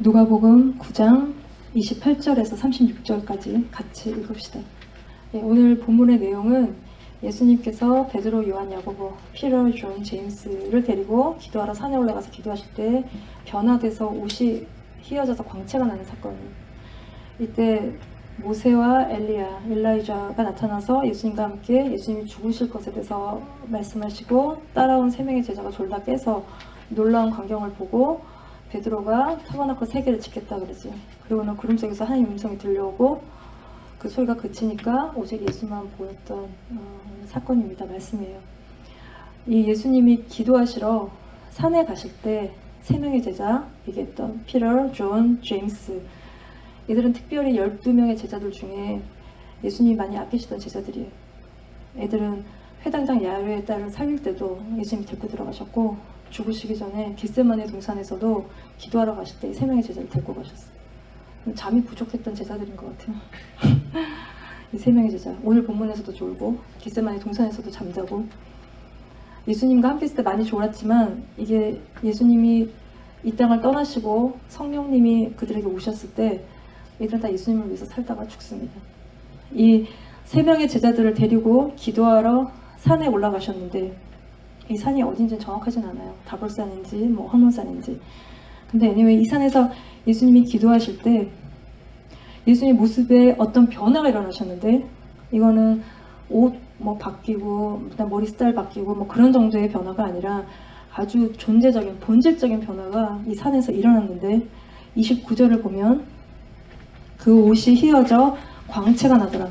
누가복음 9장 28절에서 36절까지 같이 읽읍시다. 오늘 본문의 내용은 예수님께서 베드로, 요한, 야고보, 피터, 존, 제임스를 데리고 기도하러 산에 올라가서 기도하실 때 변화돼서 옷이 휘어져서 광채가 나는 사건이에요. 이때 모세와 엘라이자가 나타나서 예수님과 함께 예수님이 죽으실 것에 대해서 말씀하시고 따라온 세 명의 제자가 졸다 깨서 놀라운 광경을 보고 베드로가 타버나클 3개를 짓겠다 그러지. 그리고는 구름 속에서 하나님 음성이 들려오고 그 소리가 그치니까 오직 예수만 보였던 사건입니다. 말씀이에요. 이 예수님이 기도하시러 산에 가실 때 3명의 제자 얘기했던 피터, 존, 제임스, 얘들은 특별히 12명의 제자들 중에 예수님이 많이 아끼시던 제자들이에요. 애들은 회당장 야외의 딸을 살릴 때도 예수님이 데리고 들어가셨고 죽으시기 전에 겟세마네 동산에서도 기도하러 가실 때 이 3명의 제자를 데리고 가셨어요. 잠이 부족했던 제자들인 것 같아요. 이 3명의 제자, 오늘 본문에서도 졸고 겟세마네 동산에서도 잠자고 예수님과 함께 있을 때 많이 졸았지만 이게 예수님이 이 땅을 떠나시고 성령님이 그들에게 오셨을 때 얘들은 다 예수님을 위해서 살다가 죽습니다. 이 3명의 제자들을 데리고 기도하러 산에 올라가셨는데 이 산이 어딘지는 정확하진 않아요. 다볼산인지 뭐 화문산인지. 근데 anyway, 이 산에서 예수님이 기도하실 때 예수님 모습에 어떤 변화가 일어나셨는데 이거는 옷 뭐 바뀌고 머리 스타일 바뀌고 뭐 그런 정도의 변화가 아니라 아주 존재적인 본질적인 변화가 이 산에서 일어났는데 29절을 보면 그 옷이 휘어져 광채가 나더라.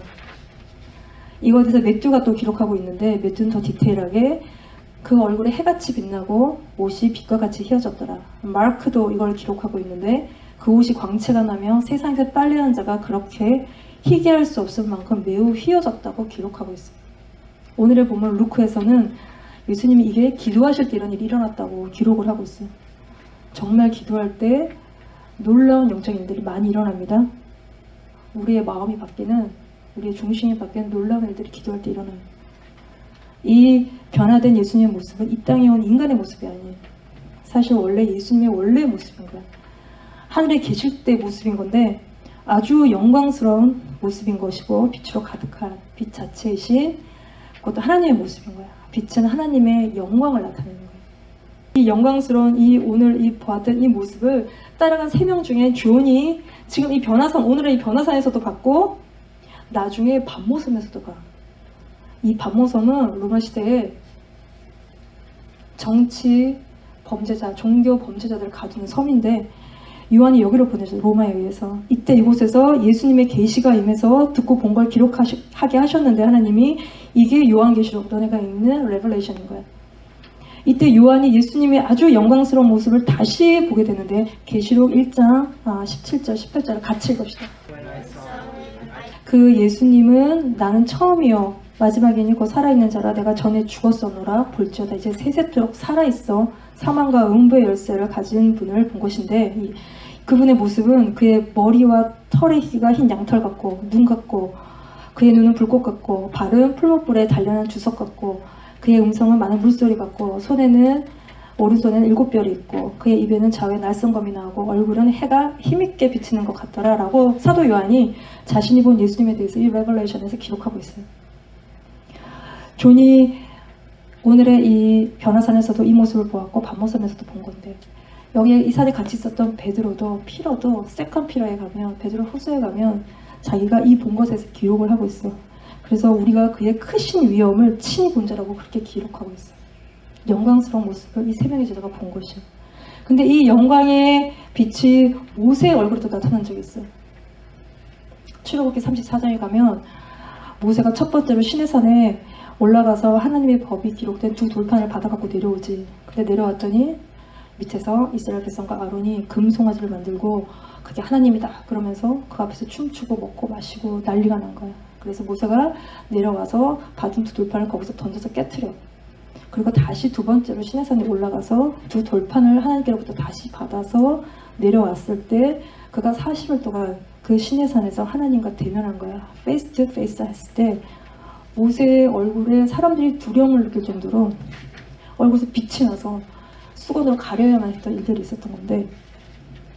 이거에 대해서 매튜가 또 기록하고 있는데 매튜는 더 디테일하게 그 얼굴에 해같이 빛나고 옷이 빛과 같이 휘어졌더라. 마크도 이걸 기록하고 있는데 그 옷이 광채가 나며 세상에서 빨래하는 자가 그렇게 희게 할 수 없을 만큼 매우 휘어졌다고 기록하고 있어요. 오늘의 본문 루크에서는 예수님이 이게 기도하실 때 이런 일이 일어났다고 기록을 하고 있어요. 정말 기도할 때 놀라운 영적인 일들이 많이 일어납니다. 우리의 마음이 바뀌는, 우리의 중심이 바뀌는 놀라운 일들이 기도할 때 일어나요. 이 변화된 예수님의 모습은 이 땅에 온 인간의 모습이 아니에요. 사실 원래 예수님의 원래의 모습인 거예요. 하늘에 계실 때의 모습인 건데 아주 영광스러운 모습인 것이고 빛으로 가득한 빛 자체이신 그것도 하나님의 모습인 거예요. 빛은 하나님의 영광을 나타내는 거예요. 이 영광스러운 오늘 이 보았던 이 모습을 따라간 3명 중에 존이 지금 이 변화산, 오늘의 이 변화산에서도 봤고 나중에 반모섬에서도 봐. 이 반모섬은 로마 시대에 정치 범죄자, 종교 범죄자들을 가두는 섬인데 요한이 여기로 보내죠. 로마에 의해서. 이때 이곳에서 예수님의 계시가 임해서 듣고 본 걸 기록하게 하셨는데 하나님이 이게 요한계시록, 너네가 읽는 레벨레이션인 거야. 이때 요한이 예수님의 아주 영광스러운 모습을 다시 보게 되는데 계시록 1장 17절, 18절을 같이 읽읍시다. 그 예수님은 나는 처음이요 마지막이니 곧 살아있는 자라 내가 전에 죽었었노라 볼지어다 이제 세세토록 살아있어 사망과 음부의 열쇠를 가진 분을 본 것인데 그분의 모습은 그의 머리와 털의 희가 흰 양털 같고 눈 같고 그의 눈은 불꽃 같고 발은 풀무불에 단련한 주석 같고 그의 음성은 많은 물소리 같고 오른손에는 7별이 있고 그의 입에는 좌우에 날성검이 나오고 얼굴은 해가 힘있게 비치는 것 같더라 라고 사도 요한이 자신이 본 예수님에 대해서 이 레벨레이션에서 기록하고 있어요. 존이 오늘의 이 변화산에서도 이 모습을 보았고 반모섬에서도 본 건데 여기에 이 산에 같이 있었던 베드로도 피터도 세컨 피터에 가면 베드로 후서에 가면 자기가 이 본 것에 대해서 기록을 하고 있어. 그래서 우리가 그의 크신 위엄을 친히 본 자라고 그렇게 기록하고 있어요. 영광스러운 모습을 이 3명의 제자가 본 것이에요. 근데 이 영광의 빛이 모세의 얼굴에도 나타난 적이 있어요. 출애굽기 34장에 가면 모세가 첫 번째로 시내산에 올라가서 하나님의 법이 기록된 2 돌판을 받아갖고 내려오지. 근데 내려왔더니 밑에서 이스라엘 백성과 아론이 금송아지를 만들고 그게 하나님이다 그러면서 그 앞에서 춤추고 먹고 마시고 난리가 난 거야. 그래서 모세가 내려와서 받은 2 돌판을 거기서 던져서 깨트려. 그리고 다시 2번째로 시내산에 올라가서 2 돌판을 하나님께로부터 다시 받아서 내려왔을 때 그가 40일 동안 그 시내산에서 하나님과 대면한 거야. 페이스 투 페이스 했을 때 모세의 얼굴에 사람들이 두려움을 느낄 정도로 얼굴에서 빛이 나서 수건으로 가려야만 했던 일들이 있었던 건데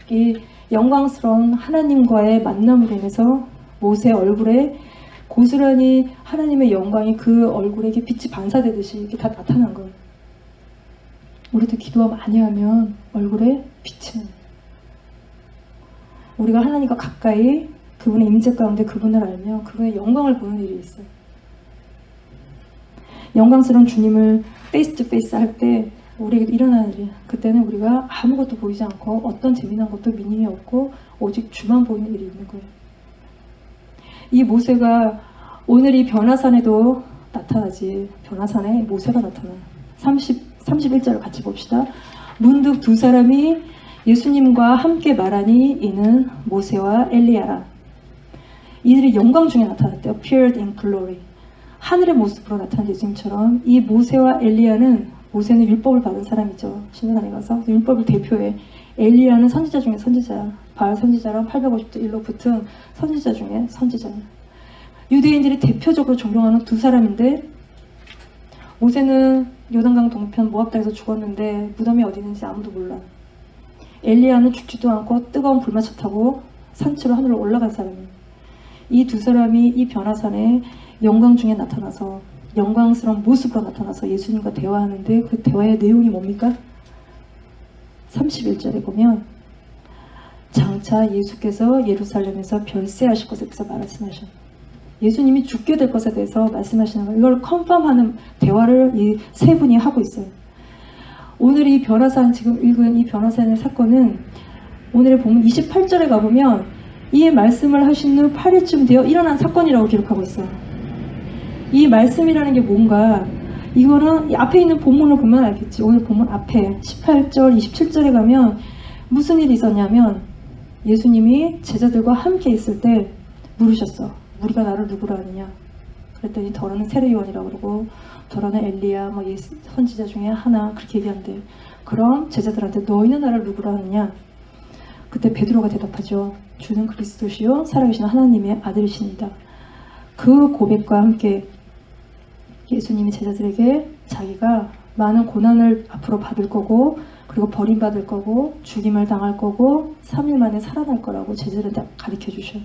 이 영광스러운 하나님과의 만남으로 인해서 모세 얼굴에 고스란히 하나님의 영광이 그 얼굴에 이렇게 빛이 반사되듯이 이렇게 다 나타난 거예요. 우리도 기도가 많이 하면 얼굴에 빛이 나요. 우리가 하나님과 가까이 그분의 임재 가운데 그분을 알면 그분의 영광을 보는 일이 있어요. 영광스러운 주님을 페이스 투 페이스 할 때 우리에게 일어나는 일이에요. 그때는 우리가 아무것도 보이지 않고 어떤 재미난 것도 미님이 없고 오직 주만 보이는 일이 있는 거예요. 이 모세가 오늘 이 변화산에도 나타나지. 변화산에 모세가 나타나요. 31절을 같이 봅시다. 문득 두 사람이 예수님과 함께 말하니 이는 모세와 엘리야라. 이들이 영광 중에 나타났대요. appeared in glory. 하늘의 모습으로 나타난 예수님처럼 이 모세와 엘리야는, 모세는 율법을 받은 사람이죠. 신명기에 가서 율법을 대표해. 엘리야는 선지자 중에 선지자야. 바알 선지자랑 850도 1로 붙은 선지자 중에 선지자야. 유대인들이 대표적으로 존경하는 두 사람인데, 모세는 요단강 동편 모압 땅에서 죽었는데 무덤이 어디 있는지 아무도 몰라. 엘리야는 죽지도 않고 뜨거운 불마차 타고 산치로 하늘로 올라간 사람이에요. 이 두 사람이 이 변화산에 영광 중에 나타나서 영광스러운 모습으로 나타나서 예수님과 대화하는데 그 대화의 내용이 뭡니까? 31절에 보면 장차 예수께서 예루살렘에서 별세하실 것에 대해서 말씀하셔요. 예수님이 죽게 될 것에 대해서 말씀하시는 거예요. 이걸 컨펌하는 대화를 이 세 분이 하고 있어요. 오늘 이 변화산, 지금 읽은 이 변화산의 사건은 오늘의 본문 28절에 가보면 이 말씀을 하신 후 8일쯤 되어 일어난 사건이라고 기록하고 있어요. 이 말씀이라는 게 뭔가, 이거는 이 앞에 있는 본문을 보면 알겠지. 오늘 본문 앞에 18절, 27절에 가면 무슨 일이 있었냐면 예수님이 제자들과 함께 있을 때 물으셨어. 우리가 나를 누구라 하느냐? 그랬더니 더러는 세례요한이라고 그러고 더러는 엘리야, 뭐 선지자 중에 하나, 그렇게 얘기한대. 그럼 제자들한테 너희는 나를 누구라 하느냐? 그때 베드로가 대답하죠. 주는 그리스도시요 살아계신 하나님의 아들이십니다. 그 고백과 함께 예수님이 제자들에게 자기가 많은 고난을 앞으로 받을 거고, 그리고 버림받을 거고, 죽임을 당할 거고, 3일 만에 살아날 거라고 제자들한테 가르쳐 주셔요.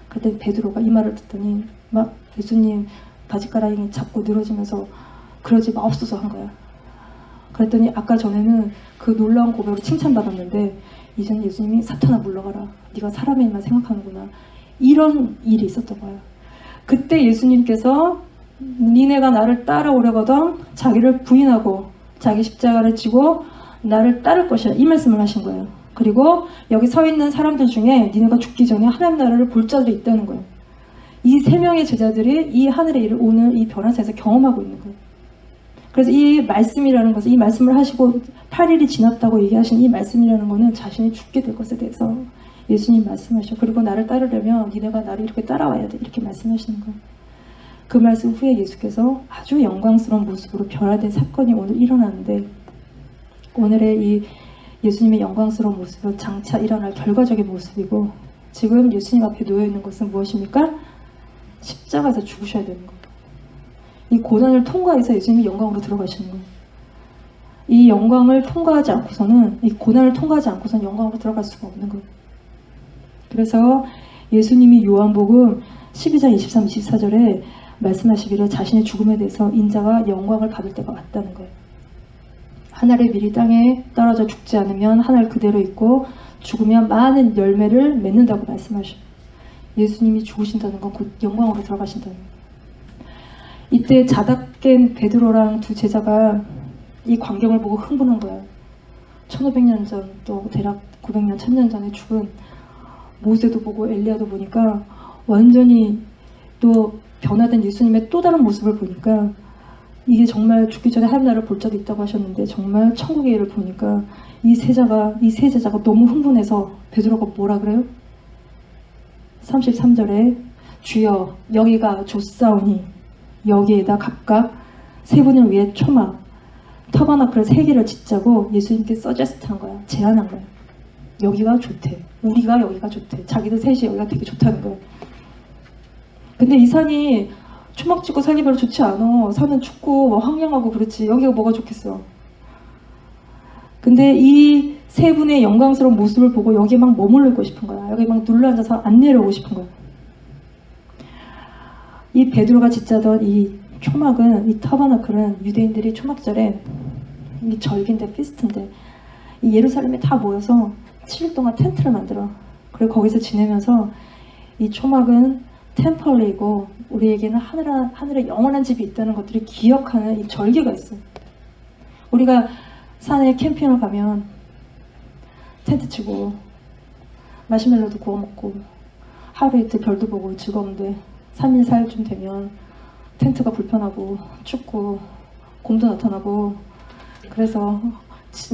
그때 베드로가 이 말을 듣더니 막 예수님 바지가랑이 잡고 늘어지면서 그러지 마옵소서 한 거야. 그랬더니 아까 전에는 그 놀라운 고백으로 칭찬받았는데 이제는 예수님이 사탄아 물러가라. 네가 사람의 일만 생각하는구나. 이런 일이 있었던 거야. 그때 예수님께서 니네가 나를 따라오려거든 자기를 부인하고 자기 십자가를 지고 나를 따를 것이야. 이 말씀을 하신 거예요. 그리고 여기 서 있는 사람들 중에 니네가 죽기 전에 하나님 나라를 볼 자들이 있다는 거예요. 이 세 명의 제자들이 이 하늘의 일을 오늘 이 변화사에서 경험하고 있는 거예요. 그래서 이 말씀이라는 것은, 이 말씀을 하시고 8일이 지났다고 얘기하신 이 말씀이라는 것은 자신이 죽게 될 것에 대해서 예수님 말씀하셔. 그리고 나를 따르려면 니네가 나를 이렇게 따라와야 돼. 이렇게 말씀하시는 거예요. 그 말씀 후에 예수께서 아주 영광스러운 모습으로 변화된 사건이 오늘 일어나는데, 오늘의 이 예수님의 영광스러운 모습은 장차 일어날 결과적인 모습이고, 지금 예수님 앞에 놓여있는 것은 무엇입니까? 십자가에서 죽으셔야 되는 거예요. 이 고난을 통과해서 예수님이 영광으로 들어가시는 거예요. 이 영광을 통과하지 않고서는, 이 고난을 통과하지 않고서는 영광으로 들어갈 수가 없는 거예요. 그래서 예수님이 요한복음 12장 23, 24절에 말씀하시기를 자신의 죽음에 대해서 인자가 영광을 받을 때가 왔다는 거예요. 하늘의 밀이 땅에 떨어져 죽지 않으면 하늘 그대로 있고 죽으면 많은 열매를 맺는다고 말씀하셔요. 예수님이 죽으신다는 건 곧 영광으로 들어가신다는 거예요. 이때 자다 깬 베드로랑 두 제자가 이 광경을 보고 흥분한 거예요. 1500년 전, 또 대략 900년, 1000년 전에 죽은 모세도 보고 엘리야도 보니까 완전히 또 변화된 예수님의 또 다른 모습을 보니까 이게 정말 죽기 전에 하나님 나라를 볼 자도 있다고 하셨는데 정말 천국의 일을 보니까 이 세 제자가 너무 흥분해서 베드로가 뭐라 그래요? 33절에 주여 여기가 좁사오니 여기에다 각각 세 분을 위해 초막 터바나클 3개를 짓자고 예수님께 서제스트한 거야. 제안한 거야. 여기가 좋대. 우리가 여기가 좋대. 자기들 셋이 여기가 되게 좋다는 거야. 근데 이 산이 초막 짓고 살기 별로 좋지 않아. 산은 춥고 뭐 황량하고 그렇지. 여기가 뭐가 좋겠어. 근데 이 세 분의 영광스러운 모습을 보고 여기에 막 머무르고 싶은 거야. 여기 막 눌러앉아서 안 내려오고 싶은 거야. 이 베드로가 짓자던 이 초막은, 이 타버나클은 유대인들이 초막절에, 이 절기인데 피스트인데 이 예루살렘에 다 모여서 7일 동안 텐트를 만들어. 그리고 거기서 지내면서 이 초막은 템플이고 우리에게는 하늘에 영원한 집이 있다는 것들을 기억하는 이 절기가 있어요. 우리가 산에 캠핑을 가면 텐트 치고 마시멜로도 구워 먹고 하루 이틀 별도 보고 즐거운데 3일 4일쯤 되면 텐트가 불편하고 춥고 곰도 나타나고 그래서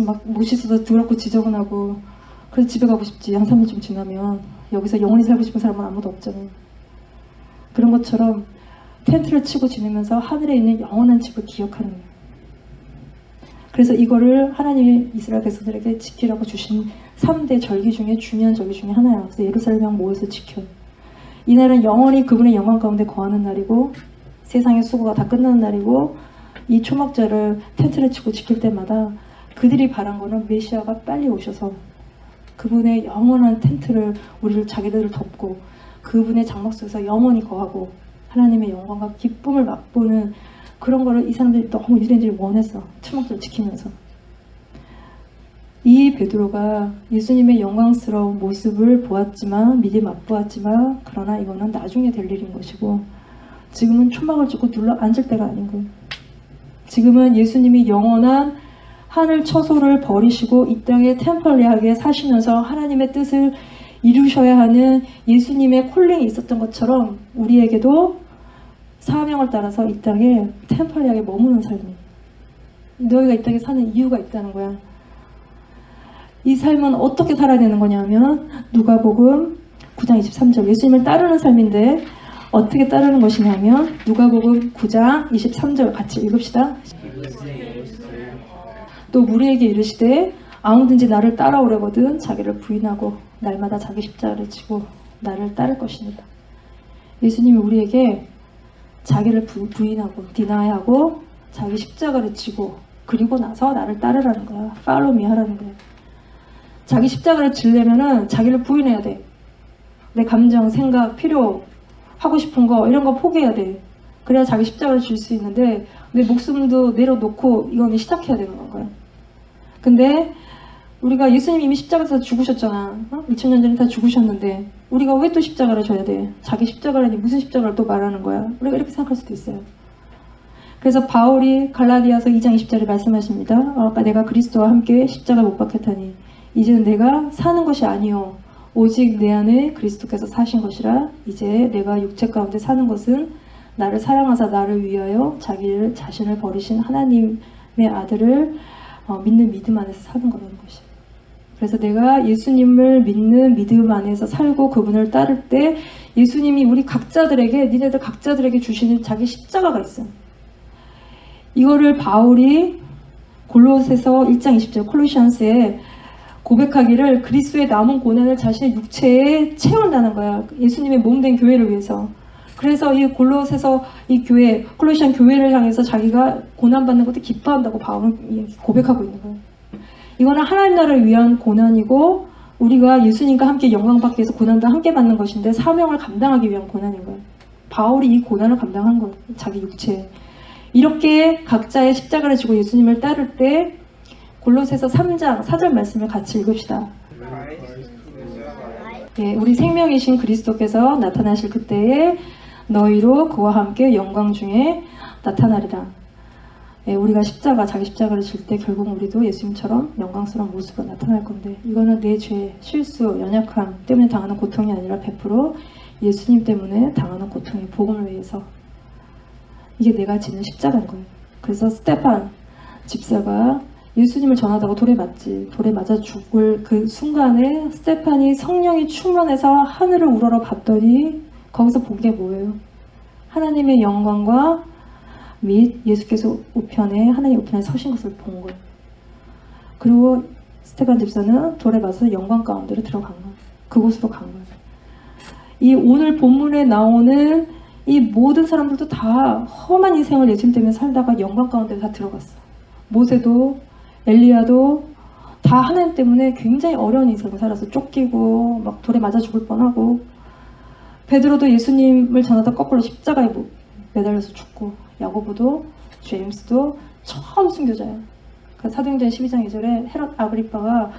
막 못이 있어서 더럽고 지저분하고 그래서 집에 가고 싶지. 한 3일쯤 지나면 여기서 영원히 살고 싶은 사람은 아무도 없잖아요. 그런 것처럼 텐트를 치고 지내면서 하늘에 있는 영원한 집을 기억하는 거예요. 그래서 이거를 하나님이 이스라엘 백성들에게 지키라고 주신 3대 절기 중에 중요한 절기 중에 하나예요. 그래서 예루살렘에 모여서 지켜요. 이날은 영원히 그분의 영광 가운데 거하는 날이고 세상의 수고가 다 끝나는 날이고 이 초막절을 텐트를 치고 지킬 때마다 그들이 바란 거는 메시아가 빨리 오셔서 그분의 영원한 텐트를 우리를 자기들을 덮고 그분의 장막 속에서 영원히 거하고 하나님의 영광과 기쁨을 맛보는 그런 거를 이 사람들이 너무 유대인들이 원했어. 초막절을 지키면서. 이 베드로가 예수님의 영광스러운 모습을 보았지만 미리 맛보았지만 그러나 이거는 나중에 될 일인 것이고 지금은 초막을 찍고 눌러 앉을 때가 아닌 거예요. 지금은 예수님이 영원한 하늘 처소를 버리시고 이 땅에 템펄리하게 사시면서 하나님의 뜻을 이루셔야 하는 예수님의 콜링이 있었던 것처럼 우리에게도 사명을 따라서 이 땅에 템펄리하게 머무는 삶이 너희가 이 땅에 사는 이유가 있다는 거야. 이 삶은 어떻게 살아야 되는 거냐면 누가복음 9장 23절 예수님을 따르는 삶인데 어떻게 따르는 것이냐면 누가복음 9장 23절 같이 읽읍시다. 또 무리에게 이르시되 아무든지 나를 따라오려거든 자기를 부인하고 날마다 자기 십자가를 지고 나를 따를 것입니다. 예수님이 우리에게 자기를 부인하고 디나이하고 자기 십자가를 지고 그리고 나서 나를 따르라는 거야. Follow me 하라는 거야. 자기 십자가를 지려면은 자기를 부인해야 돼. 내 감정, 생각, 필요, 하고 싶은 거 이런 거 포기해야 돼. 그래야 자기 십자가를 질 수 있는데 내 목숨도 내려놓고 이거는 시작해야 되는 건가요? 근데 우리가 예수님이 이미 십자가에서 죽으셨잖아. 2000년 전에 다 죽으셨는데 우리가 왜 또 십자가를 져야 돼? 자기 십자가라니 무슨 십자가를 또 말하는 거야? 우리가 이렇게 생각할 수도 있어요. 그래서 바울이 갈라디아서 2장 20절에 말씀하십니다. 아까 내가 그리스도와 함께 십자가 못 박혔다니 이제는 내가 사는 것이 아니요 오직 내 안에 그리스도께서 사신 것이라. 이제 내가 육체 가운데 사는 것은 나를 사랑하사 나를 위하여 자기를 자신을 버리신 하나님의 아들을 믿는 믿음 안에서 사는 거라는 것이에요. 그래서 내가 예수님을 믿는 믿음 안에서 살고 그분을 따를 때 예수님이 우리 각자들에게 니네들 각자들에게 주시는 자기 십자가가 있어요. 이거를 바울이 골로새서 1장 20절 콜로시안스에 고백하기를 그리스도의 남은 고난을 자신의 육체에 채운다는 거야. 예수님의 몸된 교회를 위해서. 그래서 이 골로새서 이 교회, 콜로시안 교회를 향해서 자기가 고난받는 것도 기뻐한다고 바울은 고백하고 있는 거예요. 이거는 하나님 나라를 위한 고난이고 우리가 예수님과 함께 영광받기 위해서 고난도 함께 받는 것인데 사명을 감당하기 위한 고난인 거예요. 바울이 이 고난을 감당한 거예요. 자기 육체에. 이렇게 각자의 십자가를 지고 예수님을 따를 때 골로새서 3장 4절 말씀을 같이 읽읍시다. 네, 우리 생명이신 그리스도께서 나타나실 그때에 너희로 그와 함께 영광 중에 나타나리라. 네, 우리가 자기 십자가를 질 때 결국 우리도 예수님처럼 영광스러운 모습으로 나타날 건데 이거는 내 죄, 실수, 연약함 때문에 당하는 고통이 아니라 100% 예수님 때문에 당하는 고통이 복음을 위해서 이게 내가 지는 십자가인 거예요. 그래서 스테판 집사가 예수님을 전하다가 돌에 맞아 죽을 그 순간에 스테판이 성령이 충만해서 하늘을 우러러 봤더니 거기서 본 게 뭐예요? 하나님의 영광과 및 예수께서 우편에 하나님 우편에 서신 것을 본 거예요. 그리고 스테판 집사는 돌에 맞아서 영광 가운데로 들어간 거예요. 그곳으로 간 거예요. 이 오늘 본문에 나오는 이 모든 사람들도 다 험한 인생을 예수님 때문에 살다가 영광 가운데 다 들어갔어. 모세도 엘리야도 다 하나님 때문에 굉장히 어려운 인생을 살아서 쫓기고 막 돌에 맞아 죽을 뻔하고, 베드로도 예수님을 전하다 거꾸로 십자가에 매달려서 죽고, 야고보도 제임스도 처음 순교자야. 그 사도행전 12장 2절에 헤롯 아그리빠가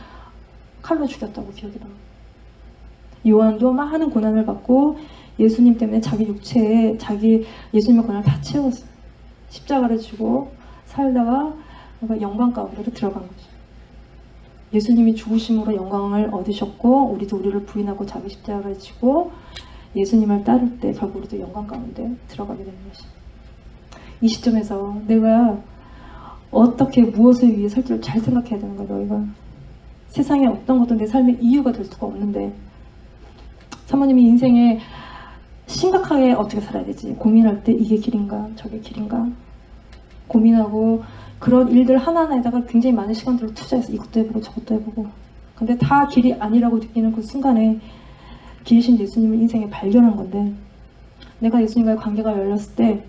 칼로 죽였다고 기억이 나. 요한도 많은 고난을 받고 예수님 때문에 자기 육체에 자기 예수님의 고난을 다 채웠어. 십자가를 지고 살다가 영광 가운데로 들어간 거죠. 예수님이 죽으심으로 영광을 얻으셨고, 우리도 우리를 부인하고 자기 십자가를 지고 예수님을 따를 때 결국 우리도 영광 가운데 들어가게 되는 것이. 이 시점에서 내가 어떻게 무엇을 위해 살지를 잘 생각해야 되는 거야. 너희가 세상에 어떤 것도 내 삶의 이유가 될 수가 없는데, 사모님이 인생에 심각하게 어떻게 살아야 되지 고민할 때 이게 길인가 저게 길인가 고민하고, 그런 일들 하나하나에다가 굉장히 많은 시간들을 투자해서 이것도 해보고 저것도 해보고, 근데 다 길이 아니라고 느끼는 그 순간에 길이신 예수님을 인생에 발견한 건데, 내가 예수님과의 관계가 열렸을 때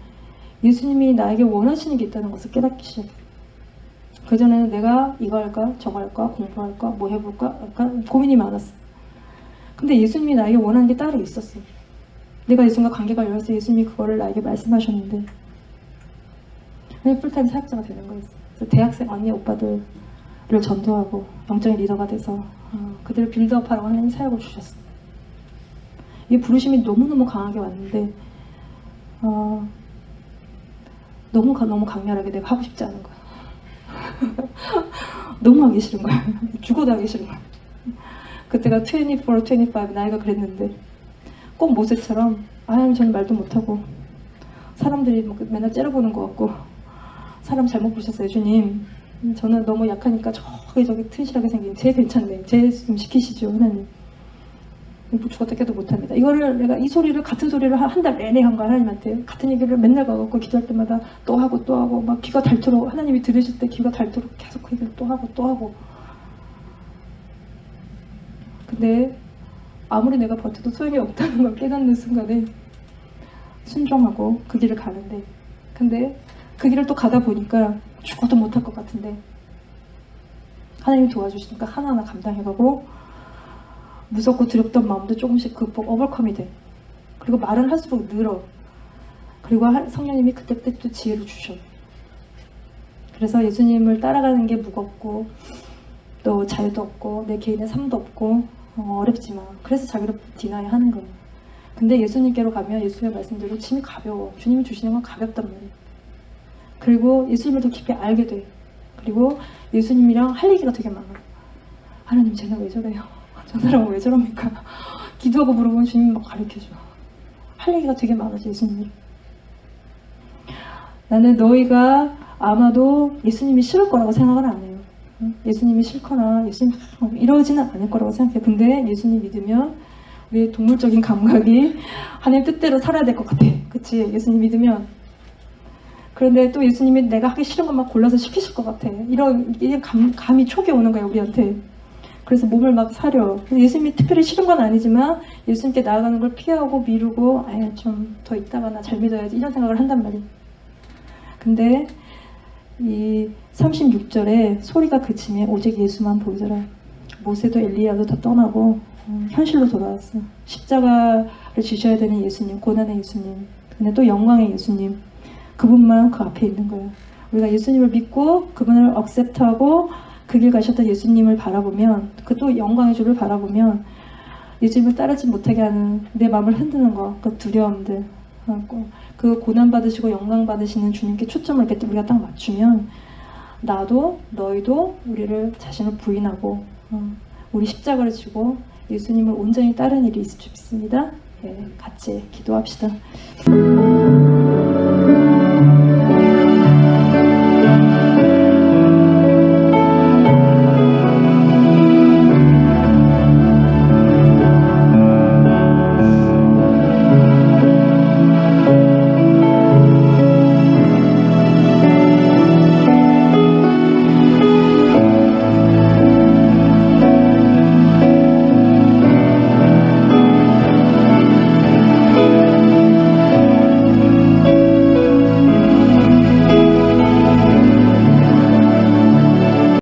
예수님이 나에게 원하시는 게 있다는 것을 깨닫기 시작해. 그전에는 내가 이거 할까 저거 할까 공부할까 뭐 해볼까 약간 고민이 많았어. 근데 예수님이 나에게 원하는 게 따로 있었어. 내가 예수님과 관계가 열려서 예수님이 그거를 나에게 말씀하셨는데, 그냥 풀타임 사역자가 되는 거였어. 그래서 대학생 언니 오빠들을 전도하고 영적인 리더가 돼서 그들을 빌드업하라고 하나님 사역을 주셨어. 이 부르심이 너무너무 강하게 왔는데 너무 강렬하게 내가 하고 싶지 않은 거야. 너무 하기 싫은 거야. 죽어도 하기 싫은 거야. 그때가 24, 25 나이가 그랬는데, 꼭 모세처럼 하나님 저는 말도 못하고 사람들이 맨날 째려보는 것 같고, 사람 잘못 보셨어요 주님, 저는 너무 약하니까 저기 튼실하게 생긴 쟤 괜찮네, 쟤 좀 시키시죠 하나님, 죽었다 깨도 못합니다. 이거를 내가 이 소리를 같은 소리를 한 달 내내 한 거야. 하나님한테 같은 얘기를 맨날 가갖고 기도할 때마다 또 하고 막 귀가 닳도록, 하나님이 들으실 때 귀가 닳도록 계속 그 얘기를 또 하고. 근데 아무리 내가 버텨도 소용이 없다는 걸 깨닫는 순간에 순종하고 그 길을 가는데, 근데 그 길을 또 가다 보니까 죽어도 못할 것 같은데 하나님이 도와주시니까 하나하나 감당해가고, 무섭고 두렵던 마음도 조금씩 극복, 오버컴이 돼. 그리고 말은 할수록 늘어. 그리고 성령님이 그때 또 지혜를 주셔. 그래서 예수님을 따라가는 게 무겁고 또 자유도 없고 내 개인의 삶도 없고 어렵지만, 그래서 자기를 디나이 하는 거예요. 근데 예수님께로 가면 예수님의 말씀대로 짐이 가벼워. 주님이 주시는 건 가볍단 말이에요. 그리고 예수님을 더 깊이 알게 돼. 그리고 예수님이랑 할 얘기가 되게 많아. 하나님 쟤네 왜 저래요? 저 사람은 왜 저럽니까? 기도하고 물어보면 주님이 막 가르쳐줘. 할 얘기가 되게 많아져 예수님이. 나는 너희가 아마도 예수님이 싫을 거라고 생각을 안 해요. 예수님이 싫거나 예수님 이러지는 않을 거라고 생각해요. 근데 예수님 믿으면 우리의 동물적인 감각이 하나님 뜻대로 살아야 될 것 같아. 그치? 예수님 믿으면. 그런데 또 예수님이 내가 하기 싫은 것만 골라서 시키실 것 같아. 이런 감이 촉이 오는 거야 우리한테. 그래서 몸을 막 사려. 예수님이 특별히 싫은 건 아니지만 예수님께 나아가는 걸 피하고 미루고, 아예 좀 더 있다가 나 잘 믿어야지 이런 생각을 한단 말이야. 근데 이 36절에 소리가 그치면 오직 예수만 보이더라. 모세도 엘리야도 다 떠나고 현실로 돌아왔어. 십자가를 지셔야 되는 예수님, 고난의 예수님, 근데 또 영광의 예수님, 그분만 그 앞에 있는 거야. 우리가 예수님을 믿고 그분을 억셉트하고 그 길 가셨던 예수님을 바라보면, 그 또 영광의 주를 바라보면 예수님을 따르지 못하게 하는 내 마음을 흔드는 거, 그 두려움들, 그 고난 받으시고 영광 받으시는 주님께 초점을 이렇게 우리가 딱 맞추면, 나도 너희도 우리를 자신을 부인하고 우리 십자가를 지고 예수님을 온전히 따르는 일이 있을 줄 믿습니다. 네, 같이 기도합시다.